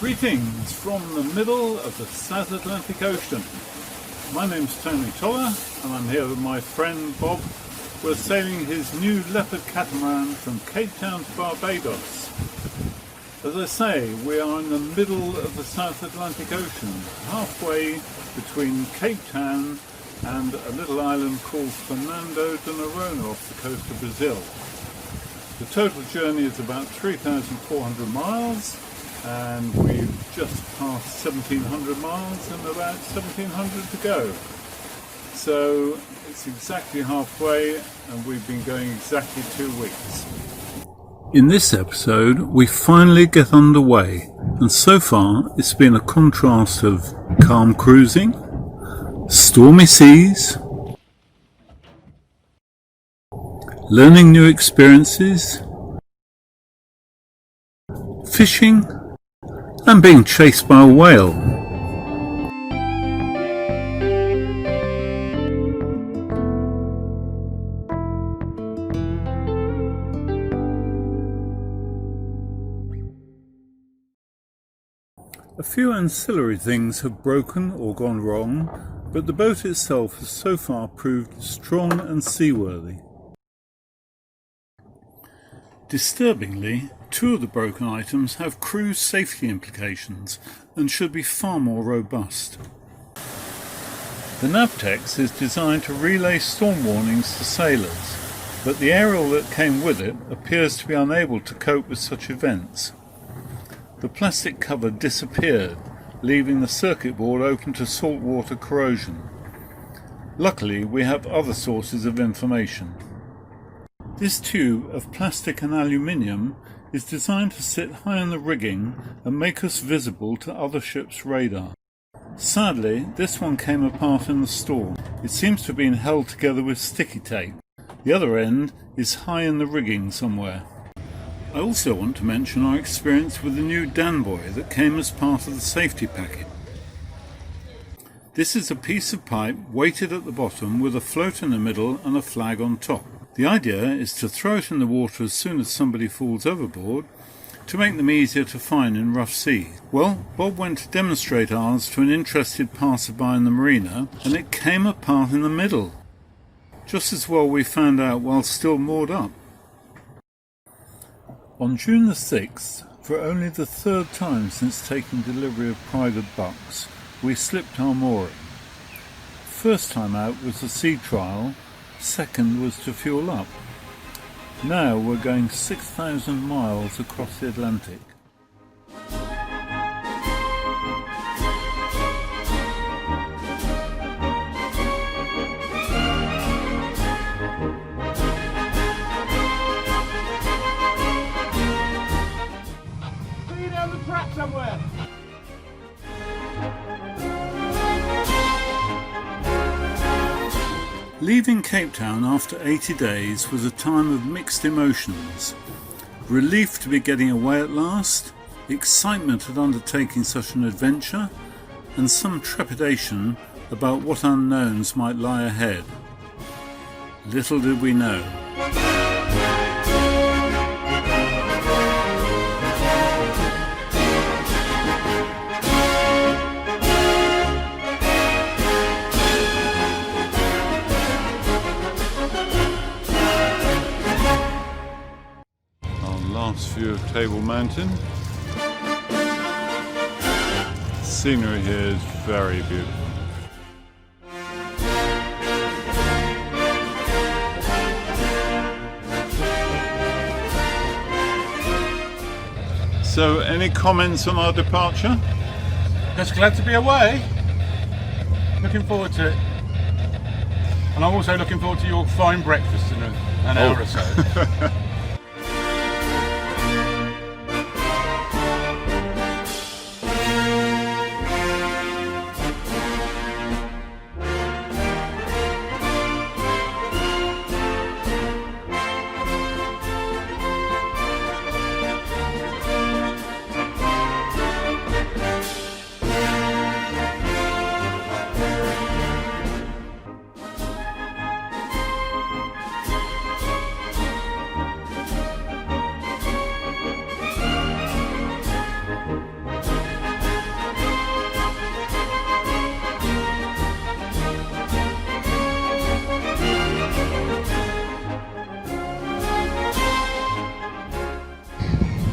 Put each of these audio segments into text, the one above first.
Greetings from the middle of the South Atlantic Ocean. My name's Tony Toller and I'm here with my friend Bob. We're sailing his new Leopard catamaran from Cape Town to Barbados. As I say, we are in the middle of the South Atlantic Ocean, halfway between Cape Town and a little island called Fernando de Noronha off the coast of Brazil. The total journey is about 3,400 miles. And we've just passed 1,700 miles and about 1,700 to go. So it's exactly halfway and we've been going exactly 2 weeks. In this episode we finally get underway, and so far it's been a contrast of calm cruising, stormy seas, learning new experiences, fishing, and being chased by a whale. A few ancillary things have broken or gone wrong, but the boat itself has so far proved strong and seaworthy. Disturbingly, 2 of the broken items have cruise safety implications and should be far more robust. The Navtex is designed to relay storm warnings to sailors, but the aerial that came with it appears to be unable to cope with such events. The plastic cover disappeared, leaving the circuit board open to saltwater corrosion. Luckily, we have other sources of information. This tube of plastic and aluminium is designed to sit high in the rigging and make us visible to other ships' radar. Sadly, this one came apart in the storm. It seems to have been held together with sticky tape. The other end is high in the rigging somewhere. I also want to mention our experience with the new Danboy that came as part of the safety packet. This is a piece of pipe weighted at the bottom with a float in the middle and a flag on top. The idea is to throw it in the water as soon as somebody falls overboard to make them easier to find in rough seas. Well, Bob went to demonstrate ours to an interested passerby in the marina, and it came apart in the middle. Just as well we found out while still moored up. On June the 6th, for only the 3rd time since taking delivery of private bucks, we slipped our mooring. First time out was a sea trial. Second was to fuel up. Now we're going 6,000 miles across the Atlantic. See you down the track somewhere. Leaving Cape Town after 80 days was a time of mixed emotions. Relief to be getting away at last, excitement at undertaking such an adventure, and some trepidation about what unknowns might lie ahead. Little did we know. Last view of Table Mountain. Scenery here is very beautiful. So, any comments on our departure? Just glad to be away. Looking forward to it. And I'm also looking forward to your fine breakfast in an hour or so.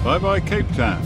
Bye bye Cape Town.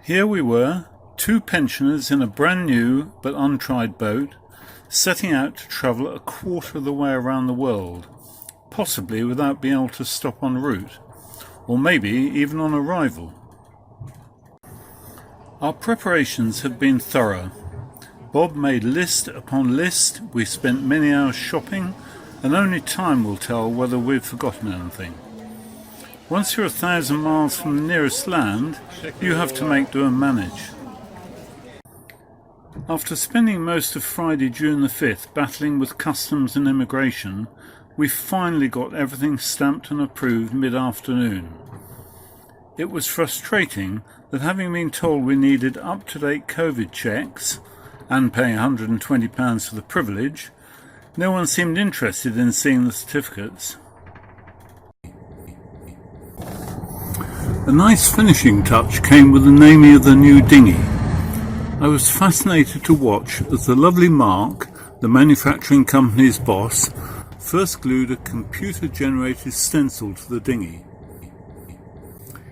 Here we were, two pensioners in a brand new but untried boat, setting out to travel a quarter of the way around the world, possibly without being able to stop en route, or maybe even on arrival. Our preparations had been thorough. Bob made list upon list, we spent many hours shopping, and only time will tell whether we've forgotten anything. Once you're 1,000 miles from the nearest land, you have to make do and manage. After spending most of Friday, June the 5th, battling with customs and immigration, we finally got everything stamped and approved mid-afternoon. It was frustrating that, having been told we needed up-to-date COVID checks, and paying £120 for the privilege, no one seemed interested in seeing the certificates. A nice finishing touch came with the naming of the new dinghy. I was fascinated to watch as the lovely Mark, the manufacturing company's boss, first glued a computer-generated stencil to the dinghy.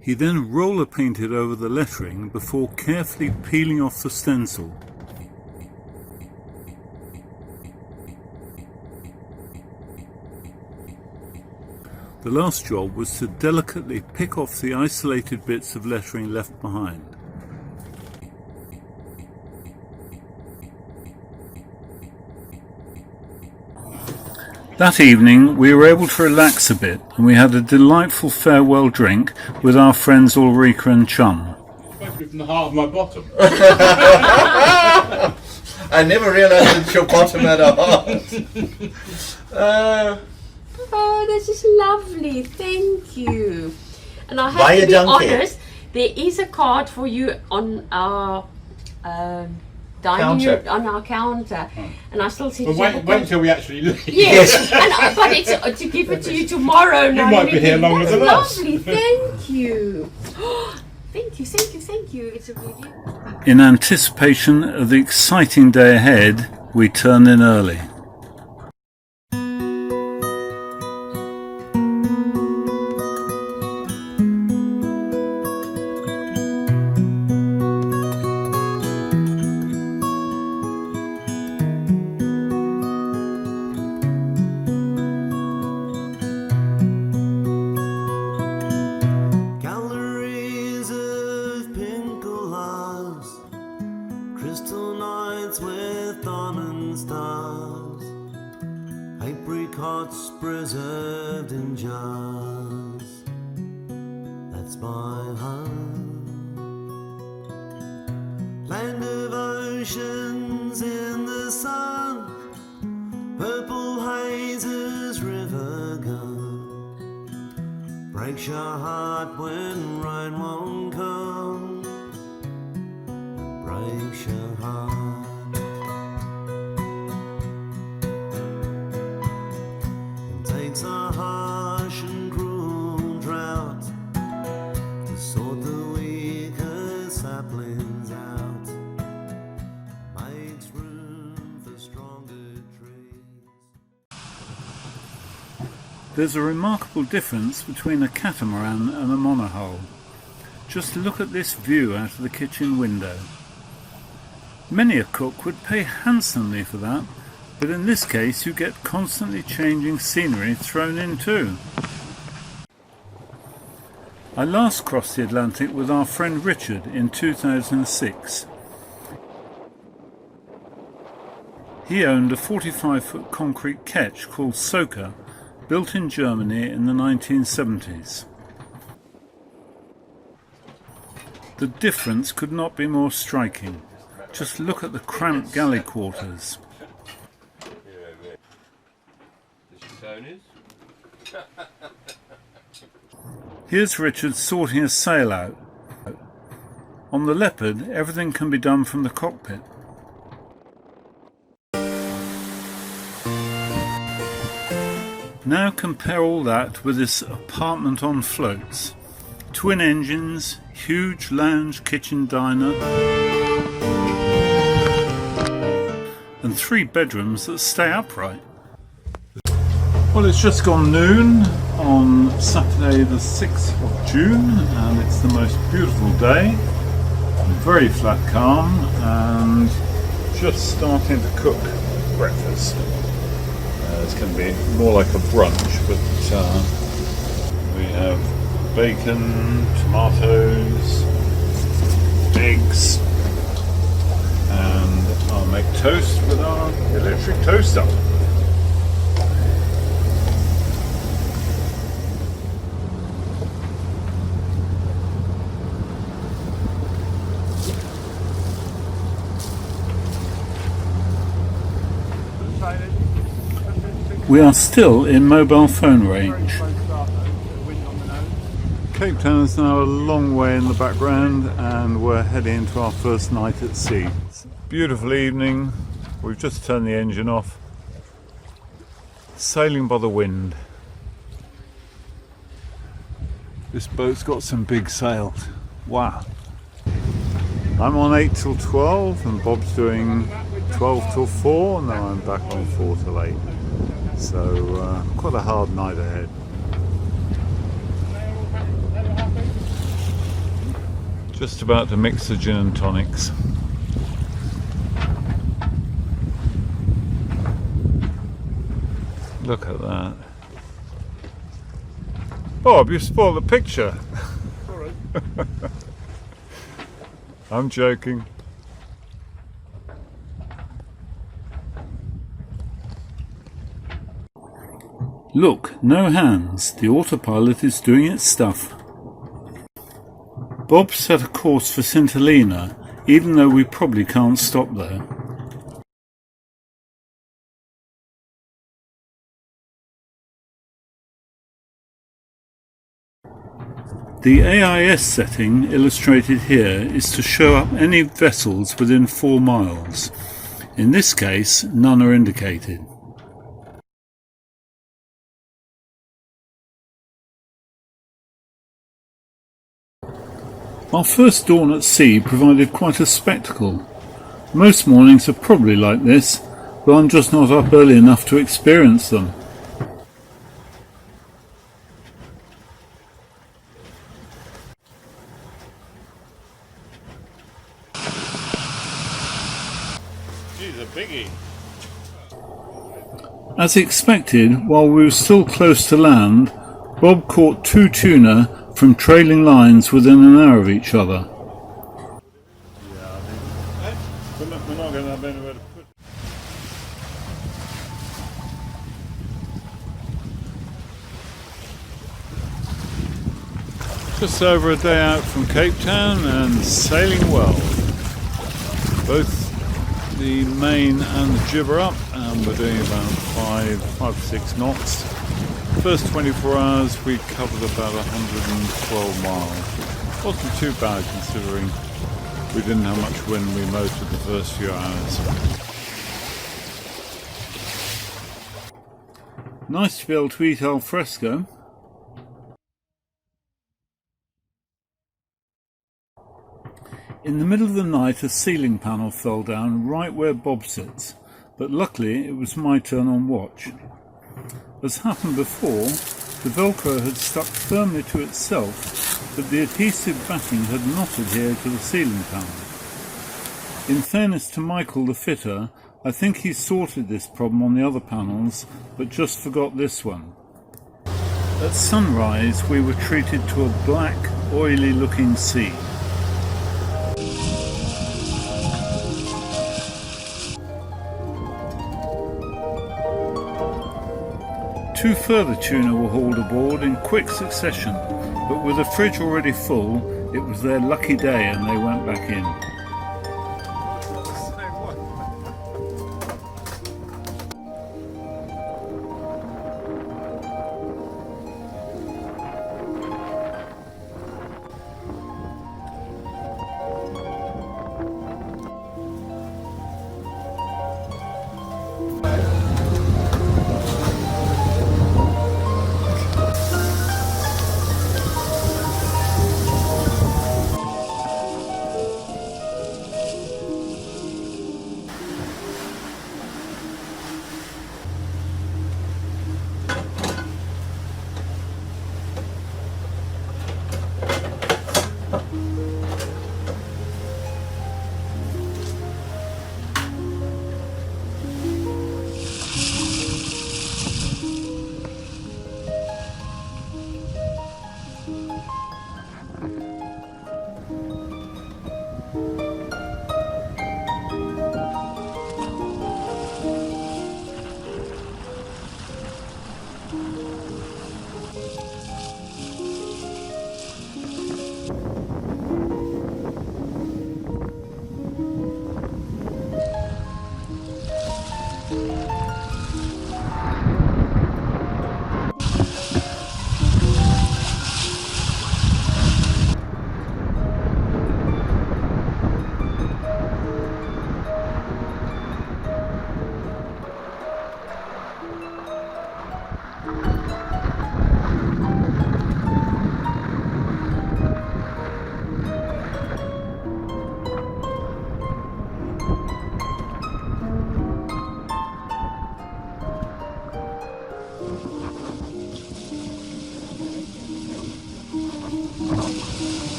He then roller painted over the lettering before carefully peeling off the stencil. The last job was to delicately pick off the isolated bits of lettering left behind. That evening we were able to relax a bit, and we had a delightful farewell drink with our friends Ulrika and Chum. Supposed to be from the heart of my bottom. I never realised that your bottom had a heart. Oh, this is lovely. Thank you. And I have Buy to a be junkie. honest, there is a card for you on our Counter. on our counter. And I still see But wait till we actually leave. Yes, and, but it's to give it to you tomorrow. You might be here longer That's than us. lovely. Thank you. Thank you, thank you, thank you. It's a really... In anticipation of the exciting day ahead, we turned in early. Galleries of pink glass, crystal nights with diamond stars, apricots preserved in jars. That's my home. Land of oceans in the sun, purple hazes, river gum. Breaks your heart when rain won't come. Breaks your heart. It takes a harsh and cruel drought to sort the weaker saplings out. Makes room for stronger trees. There's a remarkable difference between a catamaran and a monohull. Just look at this view out of the kitchen window. Many a cook would pay handsomely for that, but in this case you get constantly changing scenery thrown in too. I last crossed the Atlantic with our friend Richard in 2006. He owned a 45-foot concrete ketch called Soka, built in Germany in the 1970s. The difference could not be more striking. Just look at the cramped galley quarters. Here's Richard sorting a sail out. On the Leopard, everything can be done from the cockpit. Now compare all that with this apartment on floats. Twin engines, huge lounge kitchen diner, and 3 bedrooms that stay upright. Well, it's just gone noon on Saturday the 6th of June and it's the most beautiful day. Very flat calm and just starting to cook breakfast. It's going to be more like a brunch, but we have bacon, tomatoes, eggs, and I'll make toast with our electric toaster. We are still in mobile phone range. Cape Town is now a long way in the background and we're heading into our first night at sea. It's a beautiful evening, we've just turned the engine off, sailing by the wind. This boat's got some big sails, wow. I'm on 8 till 12 and Bob's doing 12 till 4 and now I'm back on 4 till 8. So quite a hard night ahead. Just about to mix the gin and tonics. Look at that. Bob, you spoiled the picture. Sorry. I'm joking. Look, no hands. The autopilot is doing its stuff. Bob set a course for St Helena, even though we probably can't stop there. The AIS setting illustrated here is to show up any vessels within 4 miles. In this case, none are indicated. Our first dawn at sea provided quite a spectacle. Most mornings are probably like this, but I'm just not up early enough to experience them. She's a biggie. As expected, while we were still close to land, Bob caught 2 tuna from trailing lines within an hour of each other. We're not going to have anywhere to put it. Just over a day out from Cape Town and sailing well. Both the main and the jib are up and we're doing about 5 or 6 knots. First 24 hours we covered about 112 miles. Wasn't too bad considering we didn't have much wind we motored the first few hours. Nice to be able to eat al fresco. In the middle of the night a ceiling panel fell down right where Bob sits, but luckily it was my turn on watch. As happened before, the Velcro had stuck firmly to itself, but the adhesive backing had not adhered to the ceiling panel. In fairness to Michael the fitter, I think he sorted this problem on the other panels, but just forgot this one. At sunrise we were treated to a black, oily looking sea. 2 further tuna were hauled aboard in quick succession, but with the fridge already full, it was their lucky day and they went back in.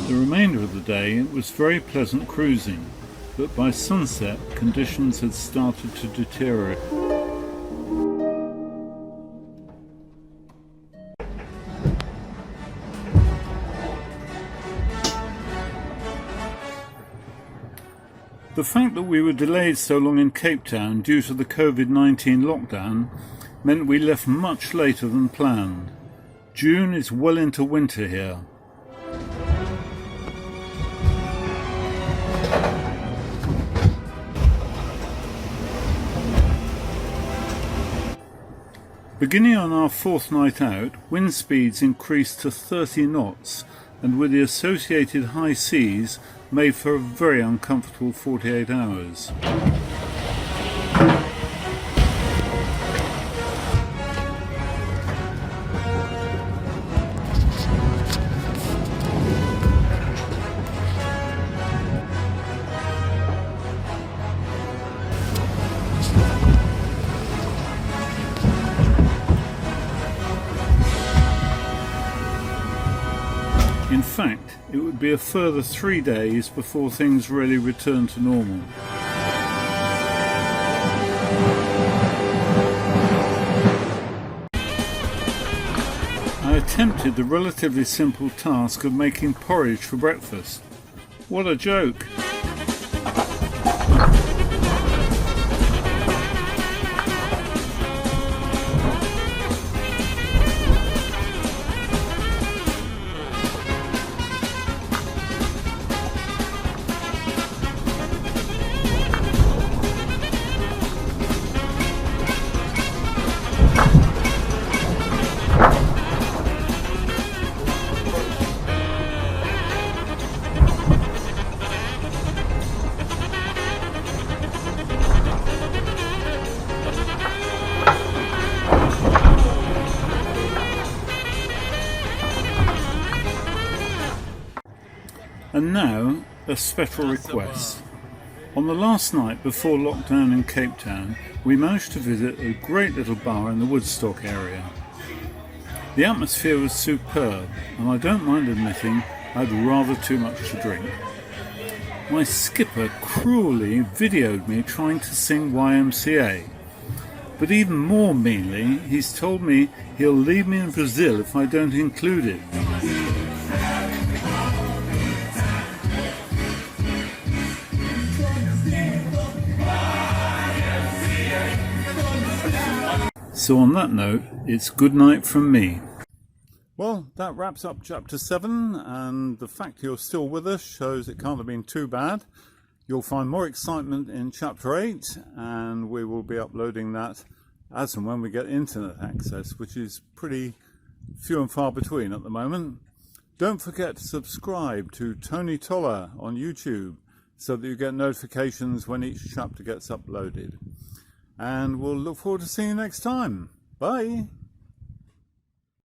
The remainder of the day it was very pleasant cruising, but by sunset conditions had started to deteriorate. The fact that we were delayed so long in Cape Town due to the COVID-19 lockdown meant we left much later than planned. June is well into winter here. Beginning on our fourth night out, wind speeds increased to 30 knots, and with the associated high seas made for a very uncomfortable 48 hours. In fact, it would be a further 3 days before things really return to normal. I attempted the relatively simple task of making porridge for breakfast. What a joke! And now, a special request. On the last night before lockdown in Cape Town, we managed to visit a great little bar in the Woodstock area. The atmosphere was superb, and I don't mind admitting I had rather too much to drink. My skipper cruelly videoed me trying to sing YMCA. But even more meanly, he's told me he'll leave me in Brazil if I don't include it. So on that note, it's good night from me. Well, that wraps up chapter 7, and the fact you're still with us shows it can't have been too bad. You'll find more excitement in chapter 8, and we will be uploading that as and when we get internet access, which is pretty few and far between at the moment. Don't forget to subscribe to Tony Toller on YouTube so that you get notifications when each chapter gets uploaded. And we'll look forward to seeing you next time. Bye!